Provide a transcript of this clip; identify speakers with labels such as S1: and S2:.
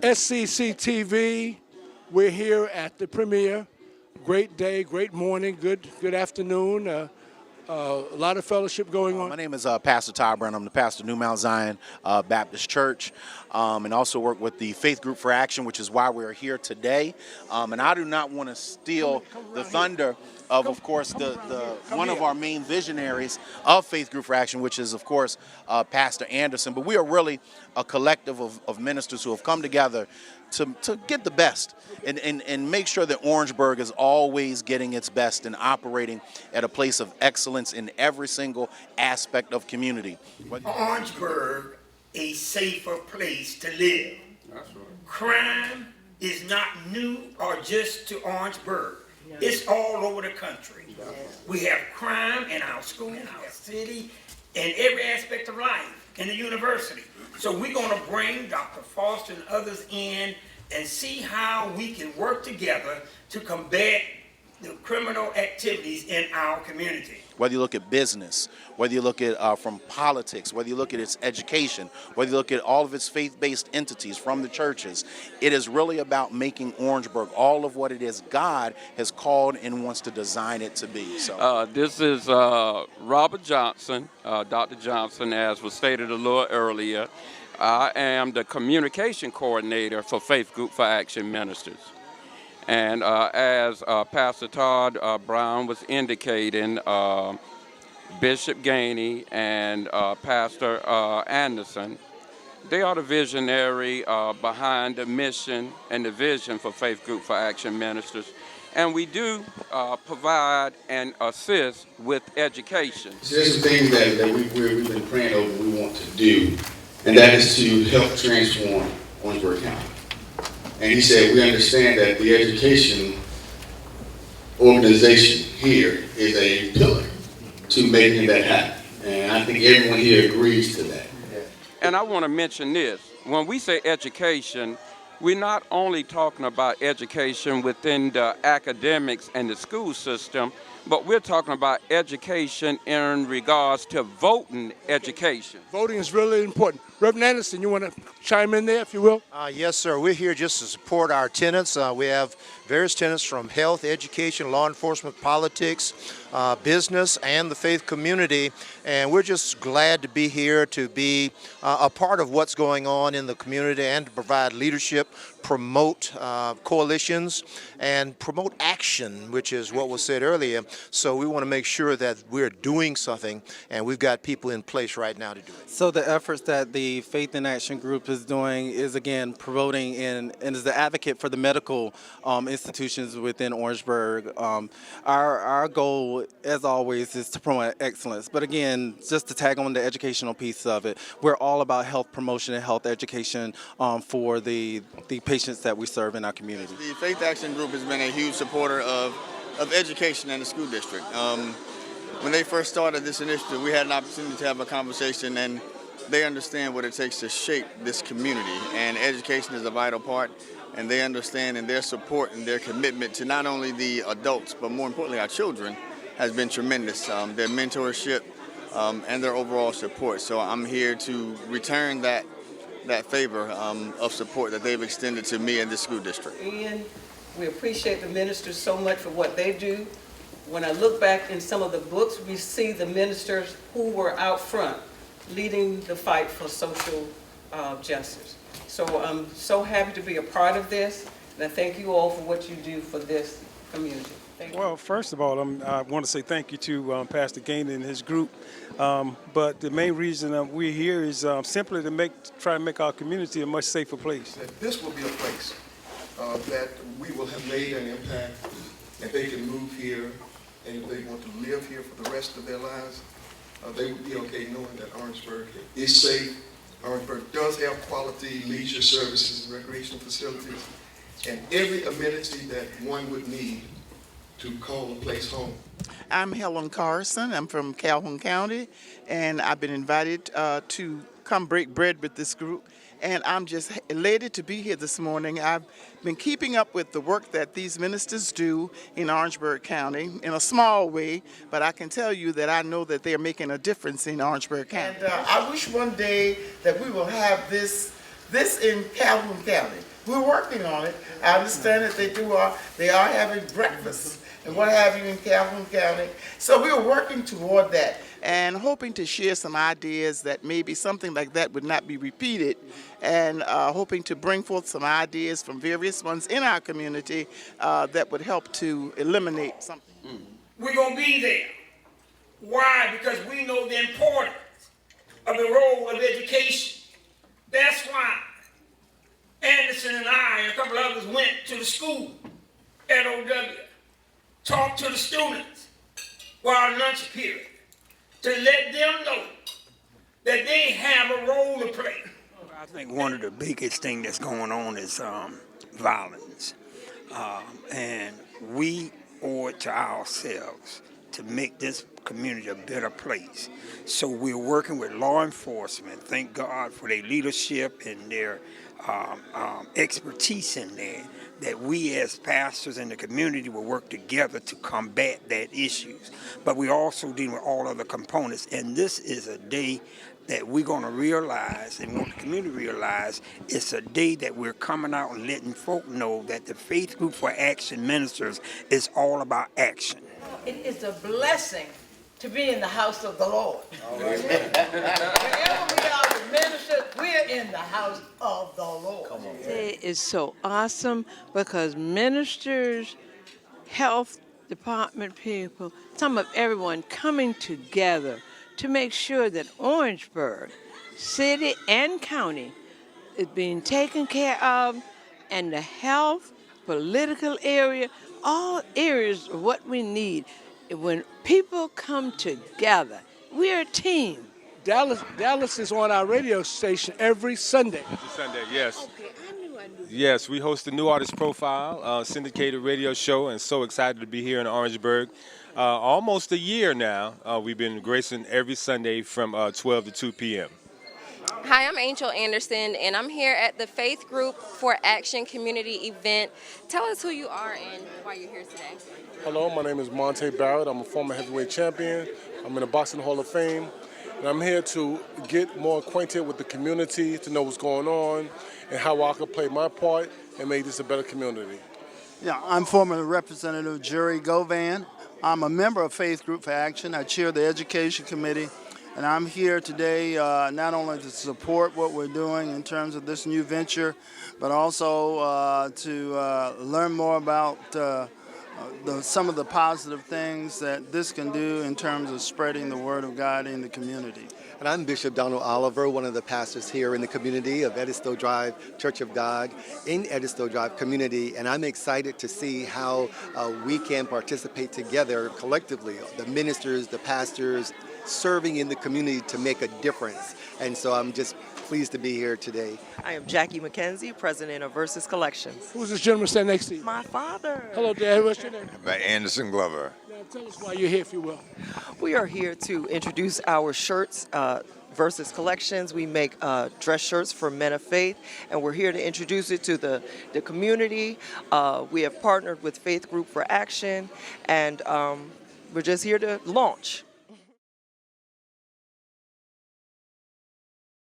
S1: SCC TV, we're here at the premiere. Great day, great morning, good afternoon. A lot of fellowship going on.
S2: My name is Pastor Ty Brown. I'm the pastor of New Mount Zion Baptist Church, and also work with the Faith Group for Action, which is why we're here today. And I do not want to steal the thunder of course, one of our main visionaries of Faith Group for Action, which is, of course, Pastor Anderson. But we are really a collective of ministers who have come together to get the best and make sure that Orangeburg is always getting its best and operating at a place of excellence in every single aspect of community.
S3: Orangeburg, a safer place to live. That's right. Crime is not new or just to Orangeburg. No. It's all over the country. Yeah. We have crime in our school, in our city, in every aspect of life, in the university. So we're going to bring Dr. Foster and others in and see how we can work together to combat the criminal activities in our community.
S2: Whether you look at business, whether you look at from politics, whether you look at its education, whether you look at all of its faith-based entities from the churches, it is really about making Orangeburg all of what it is God has called and wants to design it to be. So
S4: this is Robert Johnson, Dr. Johnson, as was stated a little earlier. I am the communication coordinator for Faith Group for Action Ministers. And as Pastor Todd Brown was indicating, Bishop Gainey and Pastor Anderson, they are the visionary behind the mission and the vision for Faith Group for Action Ministers. And we do provide and assist with education.
S5: There's some things that we've been praying over we want to do, and that is to help transform Orangeburg County. And he said, we understand that the education organization here is a pillar to making that happen. And I think everyone here agrees to that.
S4: And I want to mention this. When we say education, we're not only talking about education within the academics and the school system, but we're talking about education in regards to voting education.
S1: Voting is really important. Reverend Anderson, you want to chime in there, if you will?
S6: Yes, sir. We're here just to support our tenants. We have various tenants from health, education, law enforcement, politics, business, and the faith community. And we're just glad to be here to be a part of what's going on in the community and to provide leadership, promote coalitions, and promote action, which is what was said earlier. So we want to make sure that we're doing something, and we've got people in place right now to do it.
S7: So the efforts that the Faith in Action Group is doing is, again, promoting and is the advocate for the medical institutions within Orangeburg. Our goal, as always, is to promote excellence. But again, just to tag on the educational piece of it, we're all about health promotion and health education for the patients that we serve in our community.
S8: The Faith Action Group has been a huge supporter of education in the school district. When they first started this initiative, we had an opportunity to have a conversation, and they understand what it takes to shape this community, and education is a vital part, and they understand, and their support and their commitment to not only the adults, but more importantly our children, has been tremendous. Their mentorship and their overall support. So I'm here to return that favor of support that they've extended to me and the school district.
S9: And we appreciate the ministers so much for what they do. When I look back in some of the books, we see the ministers who were out front leading the fight for social justice. So I'm so happy to be a part of this, and I thank you all for what you do for this community. Thank you.
S10: Well, first of all, I want to say thank you to Pastor Gainey and his group. But the main reason we're here is simply to try to make our community a much safer place.
S11: That this will be a place that we will have made an impact, and they can move here, and if they want to live here for the rest of their lives, they would be okay knowing that Orangeburg is safe. Orangeburg does have quality leisure services and recreational facilities, and every amenity that one would need to call a place home.
S12: I'm Helen Carson. I'm from Calhoun County, and I've been invited to come break bread with this group. And I'm just elated to be here this morning. I've been keeping up with the work that these ministers do in Orangeburg County in a small way, but I can tell you that I know that they're making a difference in Orangeburg County. And I wish one day that we will have this in Calhoun County. We're working on it. I understand that they are having breakfast and what have you in Calhoun County. So we're working toward that and hoping to share some ideas that maybe something like that would not be repeated, and hoping to bring forth some ideas from various ones in our community that would help to eliminate something.
S3: We're going to be there. Why? Because we know the importance of the role of education. That's why Anderson and I and a couple others went to the school at OW, talked to the students while lunch period, to let them know that they have a role to play.
S13: I think one of the biggest things that's going on is violence. And we owe it to ourselves to make this community a better place. So we're working with law enforcement. Thank God for their leadership and their expertise in there, that we as pastors in the community will work together to combat that issues. But we also deal with all other components. And this is a day that we're going to realize, and want the community to realize, it's a day that we're coming out and letting folk know that the Faith Group for Action Ministers is all about action.
S14: It is a blessing to be in the house of the Lord. Wherever we are with ministers, we're in the house of the Lord.
S15: It is so awesome because ministers, health department people, some of everyone coming together to make sure that Orangeburg, city and county, is being taken care of, and the health, political area, all areas of what we need. When people come together, we're a team.
S1: Dallas is on our radio station every Sunday.
S16: Every Sunday, yes.
S15: Okay, I knew.
S16: Yes, we host the New Artist Profile, syndicated radio show, and so excited to be here in Orangeburg. Almost a year now, we've been gracing every Sunday from 12 to 2 p.m.
S17: Hi, I'm Angel Anderson, and I'm here at the Faith Group for Action community event. Tell us who you are and why you're here today.
S18: Hello, my name is Monte Barrett. I'm a former heavyweight champion. I'm in the Boxing Hall of Fame. And I'm here to get more acquainted with the community, to know what's going on, and how I can play my part and make this a better community.
S19: Yeah, I'm former Representative Jerry Govan. I'm a member of Faith Group for Action. I chair the Education Committee. And I'm here today not only to support what we're doing in terms of this new venture, but also to learn more about some of the positive things that this can do in terms of spreading the Word of God in the community.
S20: And I'm Bishop Donald Oliver, one of the pastors here in the community of Edisto Drive Church of God in Edisto Drive community, and I'm excited to see how we can participate together collectively, the ministers, the pastors, serving in the community to make a difference. And so I'm just pleased to be here today.
S21: I am Jackie McKenzie, president of Versus Collections.
S1: Who's this gentleman standing next to you?
S21: My father.
S1: Hello, Dad. What's your name?
S22: Anderson Glover.
S1: Now, tell us why you're here, if you will.
S21: We are here to introduce our shirts, Versus Collections. We make dress shirts for men of faith, and we're here to introduce it to the community. We have partnered with Faith Group for Action, and we're just here to launch.